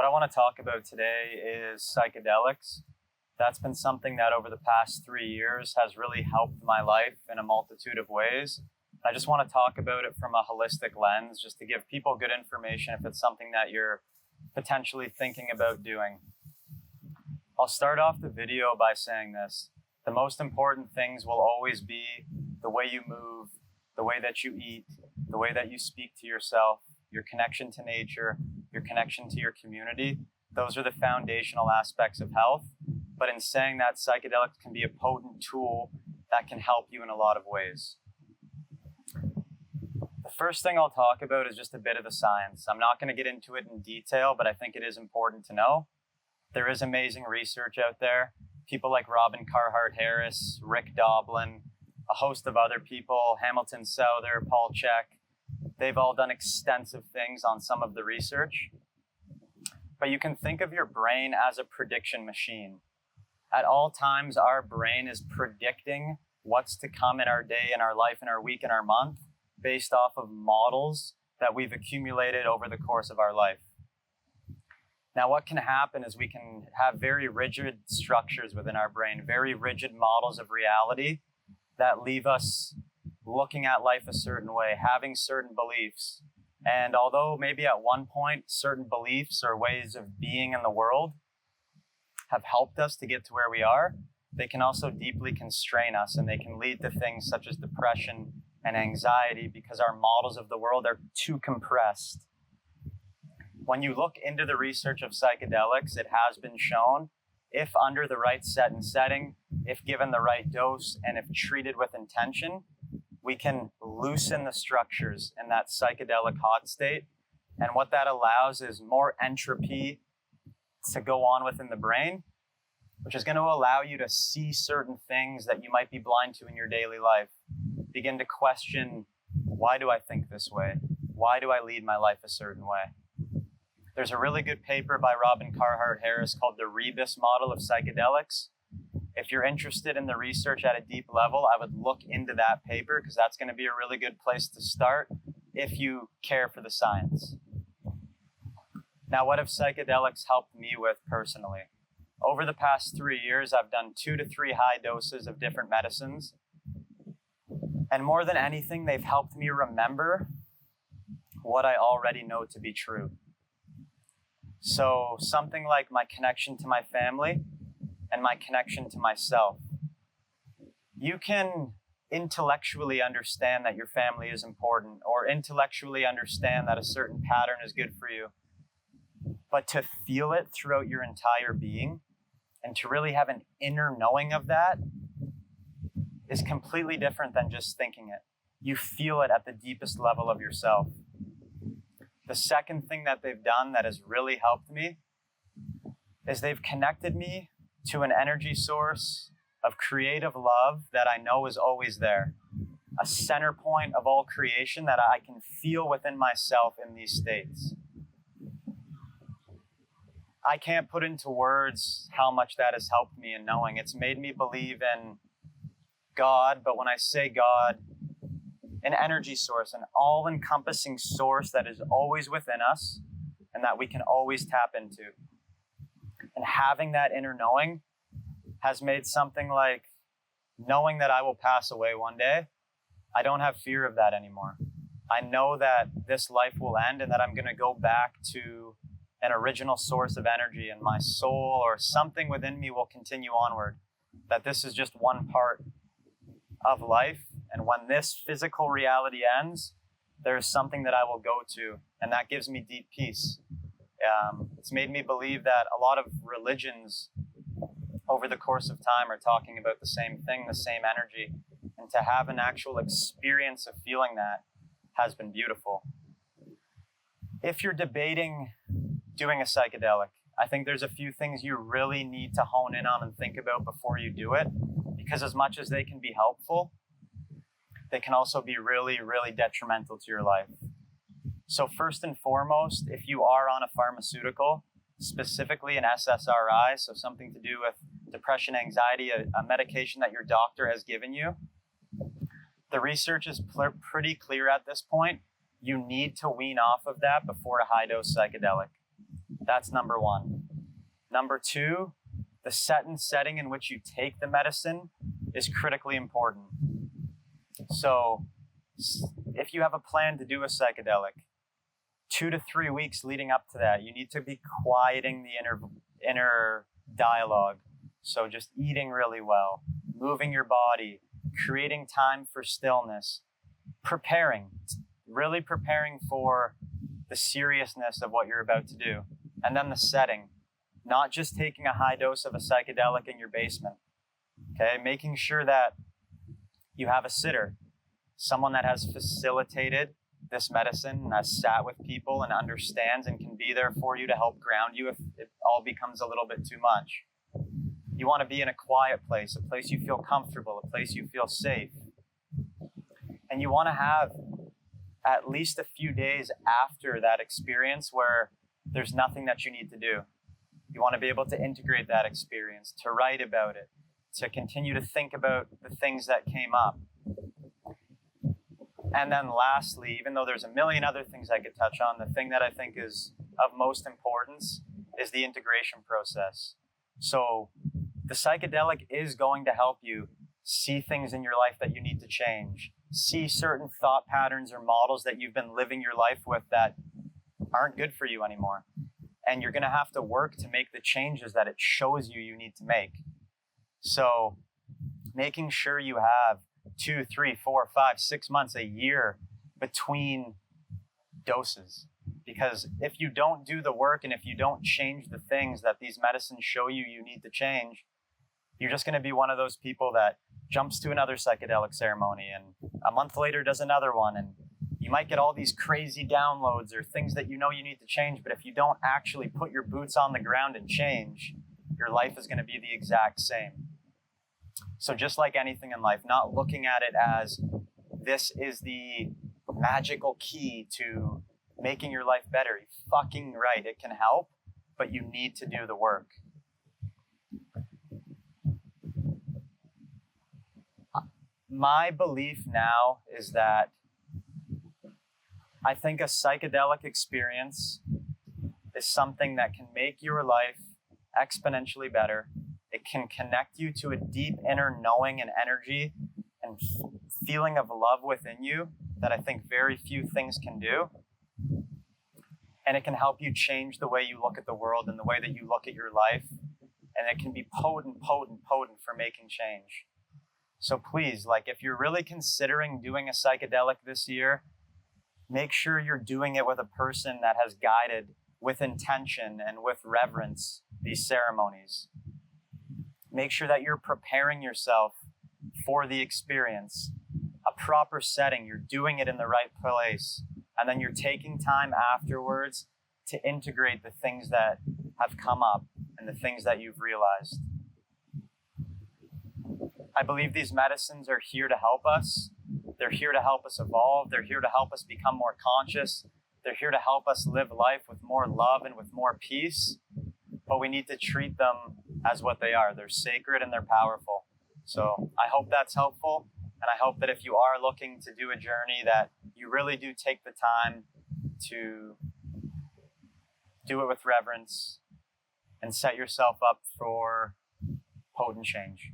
What I want to talk about today is psychedelics. That's been something that over the past 3 years has really helped my life in a multitude of ways. I just want to talk about it from a holistic lens, just to give people good information if it's something that you're potentially thinking about doing. I'll start off the video by saying this. The most important things will always be the way you move, the way that you eat, the way that you speak to yourself, your connection to nature, your connection to your community. Those are the foundational aspects of health. But in saying that, psychedelics can be a potent tool that can help you in a lot of ways. The first thing I'll talk about is just a bit of the science. I'm not going to get into it in detail, but I think it is important to know. There is amazing research out there. People like Robin Carhart-Harris, Rick Doblin, a host of other people, Hamilton Souther, Paul Chek. They've all done extensive things on some of the research. But you can think of your brain as a prediction machine. At all times, our brain is predicting what's to come in our day, in our life, in our week, in our month, based off of models that we've accumulated over the course of our life. Now, what can happen is we can have very rigid structures within our brain, very rigid models of reality that leave us looking at life a certain way, having certain beliefs. And although maybe at one point certain beliefs or ways of being in the world have helped us to get to where we are, they can also deeply constrain us, and they can lead to things such as depression and anxiety because our models of the world are too compressed. When you look into the research of psychedelics, it has been shown, if under the right set and setting, if given the right dose, and if treated with intention, we can loosen the structures in that psychedelic hot state. And what that allows is more entropy to go on within the brain, which is going to allow you to see certain things that you might be blind to in your daily life. Begin to question, why do I think this way? Why do I lead my life a certain way? There's a really good paper by Robin Carhart-Harris called the Rebus Model of Psychedelics. If you're interested in the research at a deep level, I would look into that paper because that's going to be a really good place to start if you care for the science. Now, what have psychedelics helped me with personally? Over the past 3 years, I've done 2 to 3 high doses of different medicines. And more than anything, they've helped me remember what I already know to be true. So something like my connection to my family and my connection to myself. You can intellectually understand that your family is important, or intellectually understand that a certain pattern is good for you. But to feel it throughout your entire being and to really have an inner knowing of that is completely different than just thinking it. You feel it at the deepest level of yourself. The second thing that they've done that has really helped me is they've connected me to an energy source of creative love that I know is always there. A center point of all creation that I can feel within myself in these states. I can't put into words how much that has helped me in knowing. It's made me believe in God, but when I say God, an energy source, an all-encompassing source that is always within us and that we can always tap into. And having that inner knowing has made something like knowing that I will pass away one day. I don't have fear of that anymore. I know that this life will end and that I'm going to go back to an original source of energy, and my soul or something within me will continue onward. That this is just one part of life. And when this physical reality ends, there's something that I will go to, and that gives me deep peace. It's made me believe that a lot of religions over the course of time are talking about the same thing, the same energy. And to have an actual experience of feeling that has been beautiful. If you're debating doing a psychedelic, I think there's a few things you really need to hone in on and think about before you do it, because as much as they can be helpful, they can also be really, really detrimental to your life. So first and foremost, if you are on a pharmaceutical, specifically an SSRI, so something to do with depression, anxiety, a medication that your doctor has given you, the research is pretty clear at this point. You need to wean off of that before a high-dose psychedelic. That's number one. Number two, the setting in which you take the medicine is critically important. So if you have a plan to do a psychedelic, 2 to 3 weeks leading up to that, you need to be quieting the inner dialogue. So just eating really well, moving your body, creating time for stillness, really preparing for the seriousness of what you're about to do. And then the setting, not just taking a high dose of a psychedelic in your basement, okay? Making sure that you have a sitter, someone that has facilitated this medicine and has sat with people and understands and can be there for you to help ground you if it all becomes a little bit too much. You want to be in a quiet place, a place you feel comfortable, a place you feel safe. And you want to have at least a few days after that experience where there's nothing that you need to do. You want to be able to integrate that experience, to write about it, to continue to think about the things that came up. And then lastly, even though there's a million other things I could touch on, the thing that I think is of most importance is the integration process. So the psychedelic is going to help you see things in your life that you need to change, see certain thought patterns or models that you've been living your life with that aren't good for you anymore. And you're going to have to work to make the changes that it shows you need to make. So making sure you have 2, 3, 4, 5, 6 months, a year between doses. Because if you don't do the work and if you don't change the things that these medicines show you need to change, you're just going to be one of those people that jumps to another psychedelic ceremony and a month later does another one. And you might get all these crazy downloads or things that you need to change. But if you don't actually put your boots on the ground and change, your life is going to be the exact same. So just like anything in life, not looking at it as this is the magical key to making your life better. You're fucking right. It can help, but you need to do the work. My belief now is that I think a psychedelic experience is something that can make your life exponentially better. It can connect you to a deep inner knowing and energy and feeling of love within you that I think very few things can do. And it can help you change the way you look at the world and the way that you look at your life. And it can be potent for making change. So please, if you're really considering doing a psychedelic this year, make sure you're doing it with a person that has guided with intention and with reverence these ceremonies. Make sure that you're preparing yourself for the experience, a proper setting, you're doing it in the right place, and then you're taking time afterwards to integrate the things that have come up and the things that you've realized. I believe these medicines are here to help us. They're here to help us evolve. They're here to help us become more conscious. They're here to help us live life with more love and with more peace. But we need to treat them as what they are. They're sacred and they're powerful. So I hope that's helpful. And I hope that if you are looking to do a journey, that you really do take the time to do it with reverence and set yourself up for potent change.